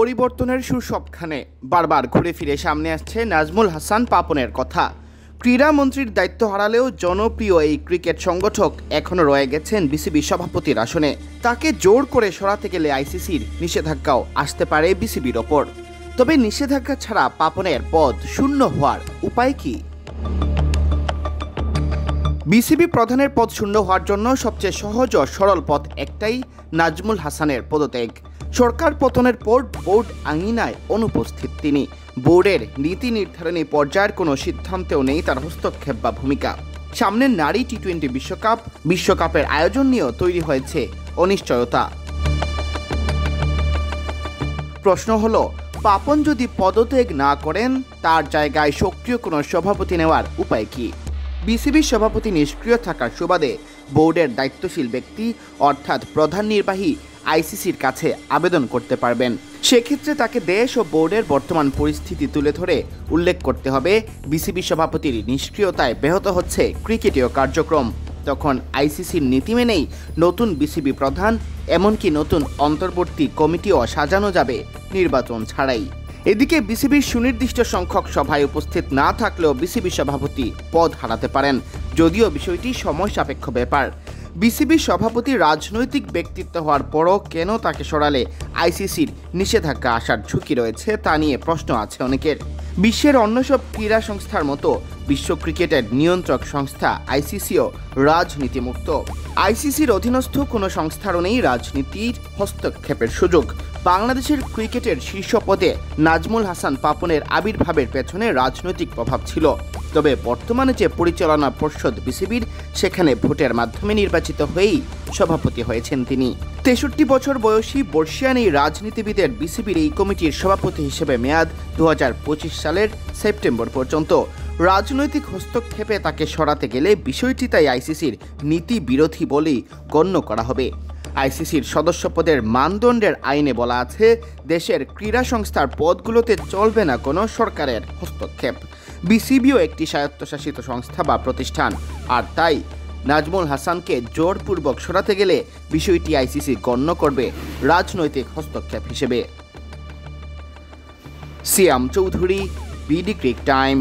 পরিবর্তনের সুর সবখানে বারবার ঘুরে ফিরে সামনে আসছে নাজমুল হাসান পাপনের কথা। ক্রীড়ামন্ত্রীর দায়িত্ব হারালেও জনপ্রিয় এই ক্রিকেট সংগঠক এখনও রয়ে গেছেন বিসিবি সভাপতির আসনে। তাকে জোর করে সরাতে গেলে আইসিসির নিষেধাজ্ঞাও আসতে পারে বিসিবির ওপর। তবে নিষেধাজ্ঞা ছাড়া পাপনের পদ শূন্য হওয়ার উপায় কি? বিসিবি প্রধানের পদ শূন্য হওয়ার জন্য সবচেয়ে সহজ ও সরল পথ একটাই, নাজমুল হাসানের পদত্যাগ। সরকার পতনের পর বোর্ড আঙিনায় অনুপস্থিত তিনি। বোর্ডের নীতি নির্ধারণী পর্যায়ের কোনো সিদ্ধান্তেও নেই তার হস্তক্ষেপ বা ভূমিকা। সামনে নারী টি-20 বিশ্বকাপের আয়োজন নিয়েও তৈরি হয়েছে অনিশ্চয়তা। প্রশ্ন হলো, পাপন যদি পদত্যাগ না করেন, তার জায়গায় সক্রিয় কোনো সভাপতি নেওয়ার উপায় কি? বিসিবির সভাপতি নিষ্ক্রিয় থাকার সুবাদে বোর্ডের দায়িত্বশীল ব্যক্তি অর্থাৎ প্রধান নির্বাহী আইসিসির কাছে আবেদন করতে পারবেন। সেক্ষেত্রে তাকে দেশ ও বোর্ডের বর্তমান পরিস্থিতি তুলে ধরে উল্লেখ করতে হবে বিসিবি সভাপতির নিষ্ক্রিয়তায় ব্যাহত হচ্ছে ক্রিকেটীয় কার্যক্রম। তখন আইসিসির নীতি মেনেই নতুন বিসিবি প্রধান, এমনকি নতুন অন্তর্বর্তী কমিটিও সাজানো যাবে নির্বাচন ছাড়াই। এদিকে বিসিবির সুনির্দিষ্ট সংখ্যক সভায় উপস্থিত না থাকলেও বিসিবি সভাপতি পদ হারাতে পারেন, যদিও বিষয়টি সময় সাপেক্ষ ব্যাপার। বিসিবি সভাপতি রাজনৈতিক ব্যক্তিত্ব হওয়ার পরও কেন তাকে সরালে আইসিসির নিষেধাজ্ঞা আসার ঝুঁকি রয়েছে তা নিয়ে প্রশ্ন আছে অনেকের। বিশ্বের অন্য সব ক্রীড়া সংস্থার মতো বিশ্ব ক্রিকেটের নিয়ন্ত্রক সংস্থা আইসিসিও রাজনীতিমুক্ত। আইসিসির অধীনস্থ কোনো সংস্থারও নেই রাজনীতির হস্তক্ষেপের সুযোগ। বাংলাদেশের ক্রিকেটের শীর্ষ পদে নাজমুল হাসান পাপনের আবির্ভাবের পেছনে রাজনৈতিক প্রভাব ছিল। তবে বর্তমানে যে পরিচালনা পর্ষদ বিসিবির, সেখানে ভোটের মাধ্যমে নির্বাচিত হয়েই সভাপতি হয়েছেন তিনি। 63 বছর বয়সী বর্ষিয়ান এই রাজনীতিবিদের বিসিবির এই কমিটির সভাপতি হিসেবে মেয়াদ 2025 সালের সেপ্টেম্বর পর্যন্ত। রাজনৈতিক হস্তক্ষেপে তাকে সরাতে গেলে বিষয়টি তাই আইসিসির নীতি বিরোধী বলেই গণ্য করা হবে। আইসিসির সদস্যপদের মানদণ্ডের আইনে বলা আছে, দেশের ক্রীড়া সংস্থার পদগুলোতে চলবে না কোনো সরকারের হস্তক্ষেপ। বিসিবিও একটি স্বায়ত্তশাসিত সংস্থা বা প্রতিষ্ঠান, আর তাই নাজমুল হাসানকে জোরপূর্বক সরাতে গেলে বিষয়টি আইসিসি গণ্য করবে রাজনৈতিক হস্তক্ষেপ হিসেবে। সিয়াম চৌধুরী, বিডি ক্রিক টাইম।